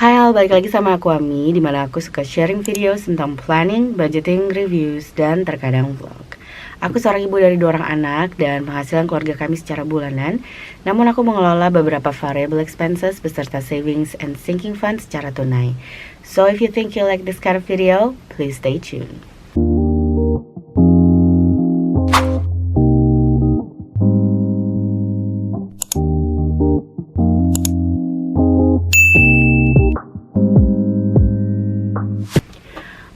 Hai, balik lagi sama aku Ami, dimana aku suka sharing video tentang planning, budgeting, reviews, dan terkadang vlog. Aku seorang ibu dari 2 orang anak dan penghasilan keluarga kami secara bulanan. Namun aku mengelola beberapa variable expenses beserta savings and sinking funds secara tunai. So if you think you like this kind of video, please stay tuned.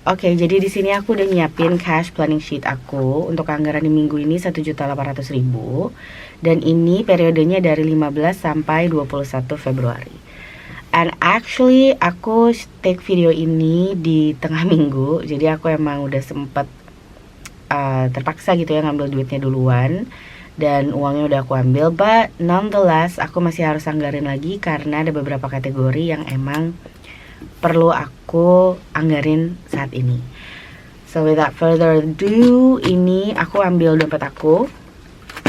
Oke, jadi di sini aku udah nyiapin cash planning sheet aku untuk anggaran di minggu ini 1.800.000 dan ini periodenya dari 15 sampai 21 Februari. And actually aku take video ini di tengah minggu, jadi aku emang udah sempet terpaksa gitu ya ngambil duitnya duluan dan uangnya udah aku ambil, but nonetheless aku masih harus anggarin lagi karena ada beberapa kategori yang emang perlu aku anggarin saat ini. So without further ado, ini aku ambil dompet aku.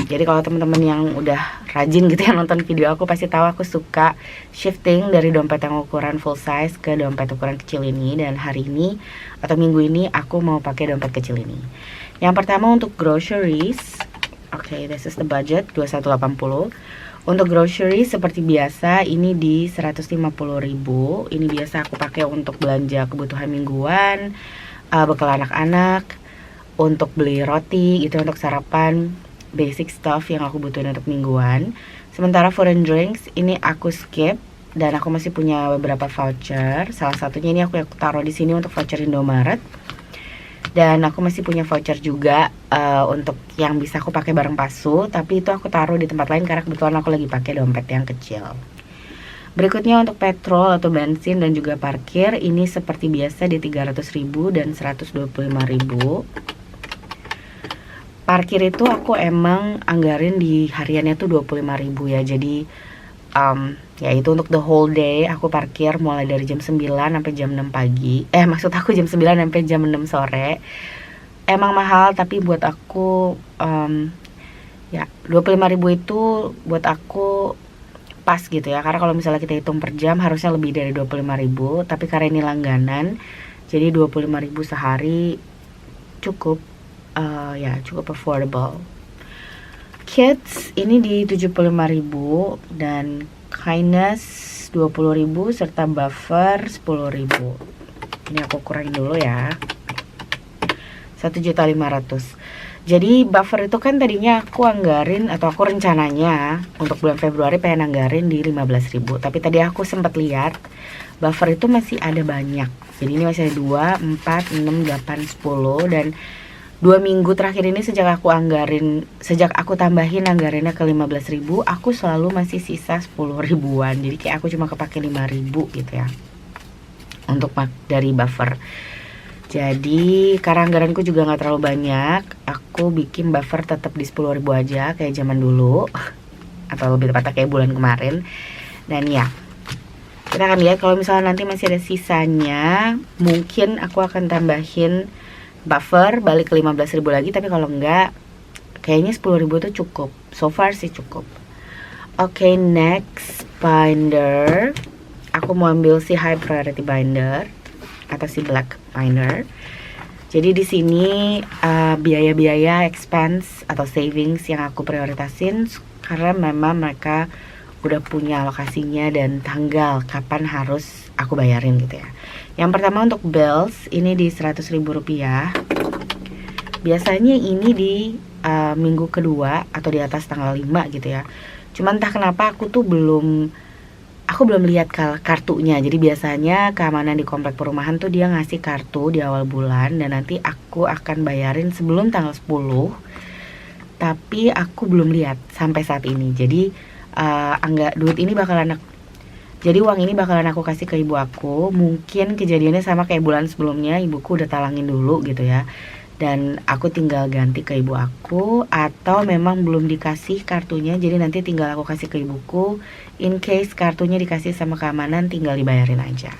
Jadi kalau teman-teman yang udah rajin gitu ya nonton video aku pasti tahu aku suka shifting dari dompet yang ukuran full size ke dompet ukuran kecil ini. Dan hari ini atau minggu ini aku mau pakai dompet kecil ini. Yang pertama untuk groceries. Oke, this is the budget 2180. Untuk grocery seperti biasa ini di 150.000. Ini biasa aku pakai untuk belanja kebutuhan mingguan, bekal anak-anak, untuk beli roti gitu untuk sarapan, basic stuff yang aku butuhin untuk mingguan. Sementara food and drinks ini aku skip dan aku masih punya beberapa voucher. Salah satunya ini aku taruh di sini untuk voucher Indomaret. Dan aku masih punya voucher juga untuk yang bisa aku pakai bareng Pasu, tapi itu aku taruh di tempat lain karena kebetulan aku lagi pakai dompet yang kecil. Berikutnya untuk petrol atau bensin dan juga parkir, ini seperti biasa di 300.000 dan 125.000. Parkir itu aku emang anggarin di hariannya tuh 25.000 ya. Jadi ya itu untuk the whole day aku parkir mulai dari jam 9 sampai jam 6 pagi. Maksud aku jam 9 sampai jam 6 sore. Emang mahal tapi buat aku ya 25.000 itu buat aku pas gitu ya. Karena kalau misalnya kita hitung per jam harusnya lebih dari 25.000, tapi karena ini langganan jadi 25.000 sehari cukup ya cukup affordable. Kids ini di 75.000 dan kindness 20.000 serta buffer 10.000. Ini aku kurangin dulu ya. 1.500.000. Jadi buffer itu kan tadinya aku anggarin atau aku rencananya untuk bulan Februari pengen anggarin di 15.000. Tapi tadi aku sempat lihat buffer itu masih ada banyak. Jadi ini masih ada 2, 4, 6, 8, 10 dan 2 minggu terakhir ini sejak aku tambahin anggarannya ke 15.000, aku selalu masih sisa 10.000-an. Jadi kayak aku cuma kepake 5.000 gitu ya untuk dari buffer. Jadi karena anggaranku juga gak terlalu banyak, aku bikin buffer tetap di 10.000 aja kayak zaman dulu atau lebih tepatnya kayak bulan kemarin. Dan ya, kita akan lihat kalau misalnya nanti masih ada sisanya, mungkin aku akan tambahin buffer balik ke 15.000 lagi, tapi kalau enggak kayaknya 10.000 tuh cukup. So far sih cukup. Oke, next binder. Aku mau ambil si high priority binder atau si black binder. Jadi di sini biaya-biaya expense atau savings yang aku prioritasin karena memang mereka udah punya alokasinya dan tanggal kapan harus aku bayarin gitu ya. Yang pertama untuk bills ini di 100.000 rupiah. Biasanya ini di minggu kedua atau di atas tanggal 5 gitu ya. Cuman entah kenapa aku belum lihat kartunya. Jadi biasanya keamanan di komplek perumahan tuh dia ngasih kartu di awal bulan dan nanti aku akan bayarin sebelum tanggal 10. Tapi aku belum lihat sampai saat ini. Jadi Jadi uang ini bakalan aku kasih ke ibu aku. Mungkin kejadiannya sama kayak bulan sebelumnya, ibuku udah talangin dulu gitu ya. Dan aku tinggal ganti ke ibu aku, atau memang belum dikasih kartunya, jadi nanti tinggal aku kasih ke ibuku. In case kartunya dikasih sama keamanan, tinggal dibayarin aja.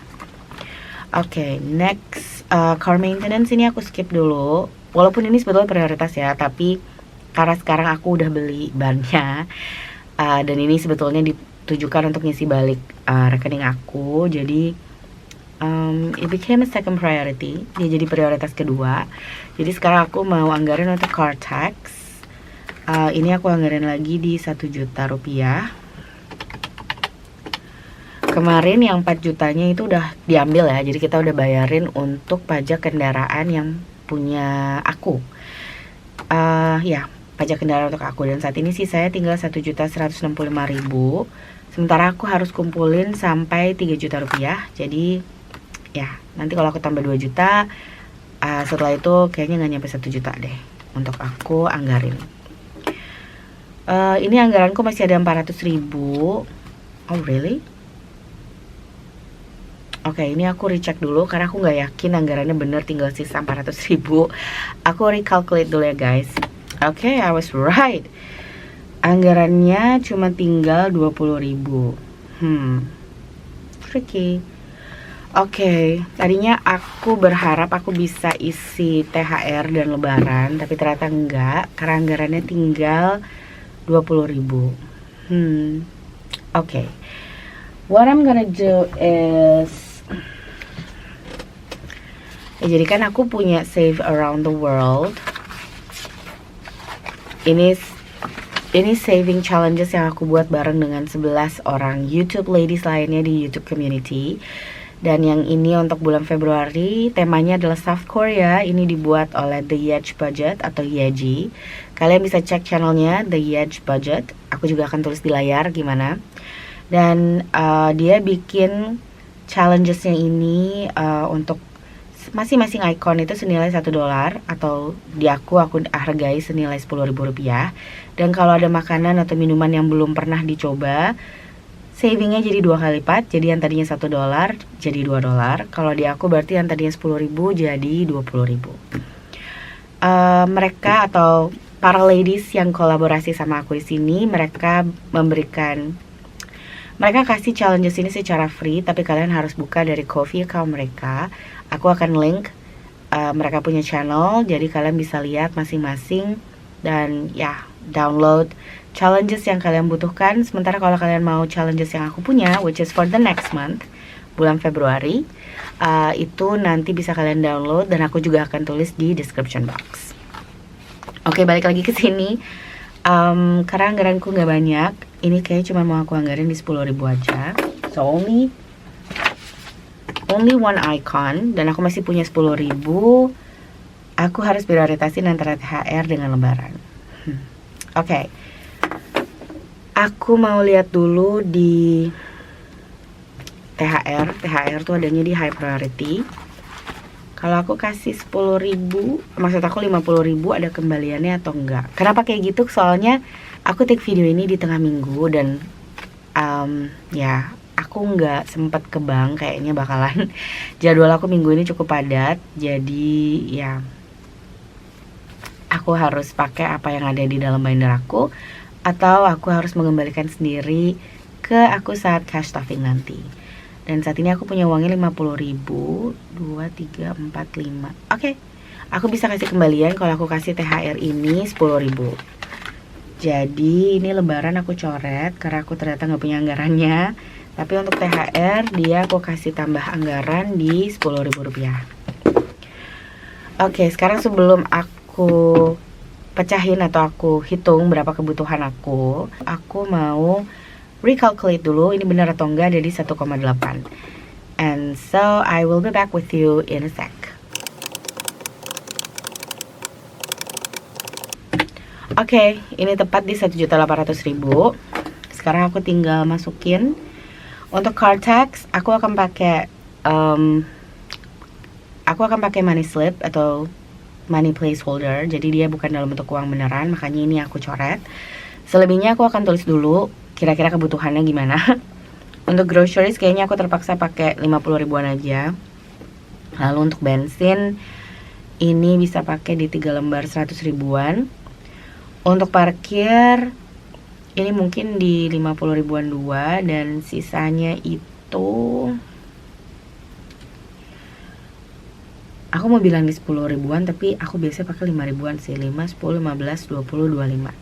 Oke, next car maintenance ini aku skip dulu. Walaupun ini sebetulnya prioritas ya, tapi karena sekarang aku udah beli bannya, dan ini sebetulnya ditujukan untuk ngisi balik rekening aku, jadi It became a second priority. Dia jadi prioritas kedua. Jadi sekarang aku mau anggaran untuk car tax. Ini aku anggaran lagi di 1 juta rupiah. Kemarin yang 4 jutanya itu udah diambil ya. Jadi kita udah bayarin untuk pajak kendaraan yang punya aku. Ya, pajak kendaraan untuk aku. Dan saat ini sih saya tinggal 1.165.000. Sementara aku harus kumpulin sampai 3 juta rupiah. Jadi ya, nanti kalau aku tambah 2 juta, setelah itu kayaknya nggak nyampe 1 juta deh untuk aku anggarin. Ini anggaranku masih ada 400.000. Oh really? Oke, ini aku recheck dulu karena aku nggak yakin anggarannya bener, tinggal sisa 400.000. Aku recalculate dulu ya guys. Oke, I was right. Anggarannya cuma tinggal 20.000. Tricky. Oke, tadinya aku berharap aku bisa isi THR dan lebaran, tapi ternyata enggak karena anggarannya tinggal 20.000. Oke. What I'm gonna do is jadi kan aku punya Save Around the World. Ini saving challenges yang aku buat bareng dengan 11 orang YouTube ladies lainnya di YouTube community. Dan yang ini untuk bulan Februari temanya adalah South Korea. Ini dibuat oleh The Yej Budget atau Yeji. Kalian bisa cek channelnya The Yej Budget. Aku juga akan tulis di layar gimana. Dan dia bikin challengesnya ini untuk masing-masing icon itu senilai $1, atau di aku hargai senilai Rp10.000. Dan kalau ada makanan atau minuman yang belum pernah dicoba, savingnya jadi 2 kali lipat. Jadi yang tadinya $1 jadi $2. Kalau di aku berarti yang tadinya 10.000 jadi 20.000. Mereka atau para ladies yang kolaborasi sama aku di sini, mereka kasih challenges ini secara free, tapi kalian harus buka dari Ko-fi account mereka. Aku akan link mereka punya channel, jadi kalian bisa lihat masing-masing dan ya, download challenges yang kalian butuhkan. Sementara kalau kalian mau challenges yang aku punya, which is for the next month, bulan Februari, itu nanti bisa kalian download dan aku juga akan tulis di description box. Oke, balik lagi ke sini. Karena anggaranku nggak banyak, ini kayaknya cuma mau aku anggarin di 10.000 aja. So only one icon, dan aku masih punya 10.000. Aku harus prioritasin antara THR dengan lebaran. Oke. Aku mau lihat dulu di THR. THR tuh adanya di high priority. Kalau aku kasih 10.000, maksud aku 50.000, ada kembaliannya atau enggak? Kenapa kayak gitu? Soalnya aku take video ini di tengah minggu dan ya, aku nggak sempet ke bank, kayaknya bakalan jadwal aku minggu ini cukup padat. Jadi ya, aku harus pakai apa yang ada di dalam binder aku, atau aku harus mengembalikan sendiri ke aku saat cash stuffing nanti. Dan saat ini aku punya uangnya 50.000. 2, 3, 4, 5. Oke, aku bisa kasih kembalian kalau aku kasih THR ini 10.000. Jadi ini lebaran aku coret karena aku ternyata nggak punya anggarannya. Tapi untuk THR dia aku kasih tambah anggaran di Rp10.000. Oke, sekarang sebelum aku pecahin atau aku hitung berapa kebutuhan aku mau recalculate dulu ini benar atau enggak dari 1,8. And so I will be back with you in a sec. Oke, ini tepat di 1.800.000. Sekarang aku tinggal masukin. Untuk car tax, aku akan pakai money slip atau money placeholder. Jadi dia bukan dalam bentuk uang beneran, makanya ini aku coret. Selebihnya aku akan tulis dulu kira-kira kebutuhannya gimana. Untuk groceries kayaknya aku terpaksa pakai 50.000-an aja. Lalu untuk bensin ini bisa pakai di 3 lembar 100.000-an. Untuk parkir ini mungkin di 50.000-an 2, dan sisanya itu aku mau bilang di 10.000-an, tapi aku biasanya pakai 5.000-an sih. 5, 10, 15, 20, 25.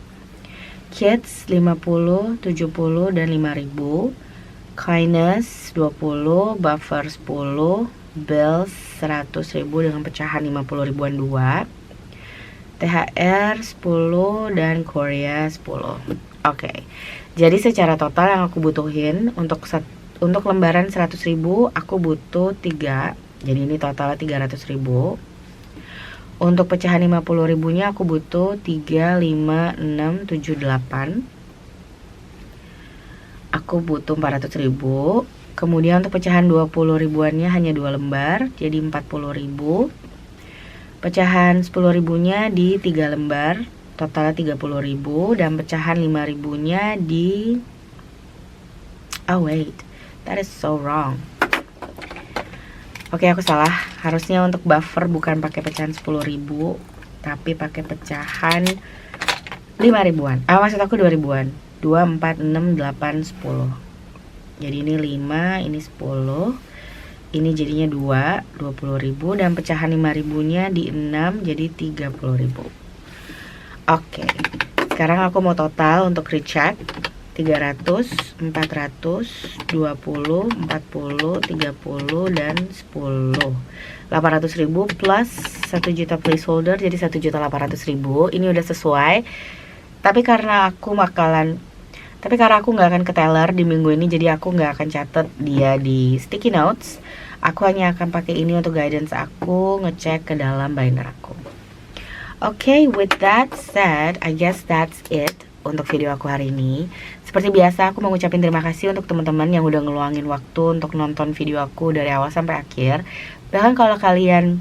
Kids 50, 70, dan 5.000. kindness 20, buffer 10, bills 100.000 dengan pecahan 50 ribuan 2, THR 10, dan Korea 10. Oke. Jadi secara total yang aku butuhin untuk lembaran 100.000 aku butuh 3. Jadi ini totalnya 300.000. Untuk pecahan 50 ribunya aku butuh 3, 5, 6, 7, 8. Aku butuh 400.000. Kemudian untuk pecahan 20 ribuannya hanya 2 lembar, jadi 40.000. Pecahan 10 ribunya di 3 lembar, totalnya 30.000. Dan pecahan 5 ribunya di... Oh wait, that is so wrong. Oke, aku salah. Harusnya untuk buffer bukan pakai pecahan 10.000, tapi pakai pecahan 5 ribuan. Maksud aku 2 ribuan. 2, 4, 6, 8, 10. Jadi ini 5, ini 10. Ini jadinya 2, 20.000. Dan pecahan 5 ribunya di 6, jadi 30.000. Oke, sekarang aku mau total untuk recheck. 300, 400, 20, 40, 30, dan 10. 800.000 plus 1 juta placeholder, jadi 1.800.000. Ini udah sesuai. Tapi karena aku nggak akan ke teller di minggu ini, jadi aku nggak akan catat dia di sticky notes. Aku hanya akan pakai ini untuk guidance aku ngecek ke dalam binder aku. Oke, with that said, I guess that's it untuk video aku hari ini. Seperti biasa, aku mau ngucapin terima kasih untuk teman-teman yang udah ngeluangin waktu untuk nonton video aku dari awal sampai akhir. Bahkan kalau kalian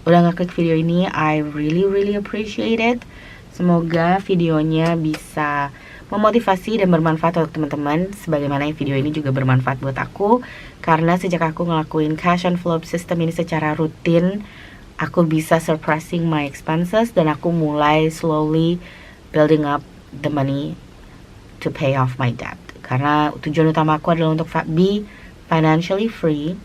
udah ngeklik video ini, I really appreciate it. Semoga videonya bisa memotivasi dan bermanfaat untuk teman-teman, sebagaimana video ini juga bermanfaat buat aku. Karena sejak aku ngelakuin cash envelope system ini secara rutin, aku bisa surpassing my expenses dan aku mulai slowly building up the money to pay off my debt. Karena tujuan utama aku adalah untuk be financially free.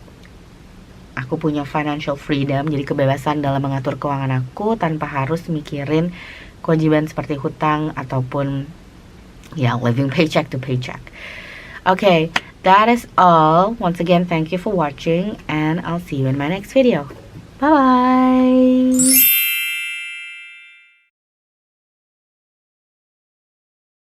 Aku punya financial freedom, jadi kebebasan dalam mengatur keuangan aku tanpa harus mikirin kewajiban seperti hutang ataupun living paycheck to paycheck. Okay, that is all. Once again, thank you for watching and I'll see you in my next video. Bye bye.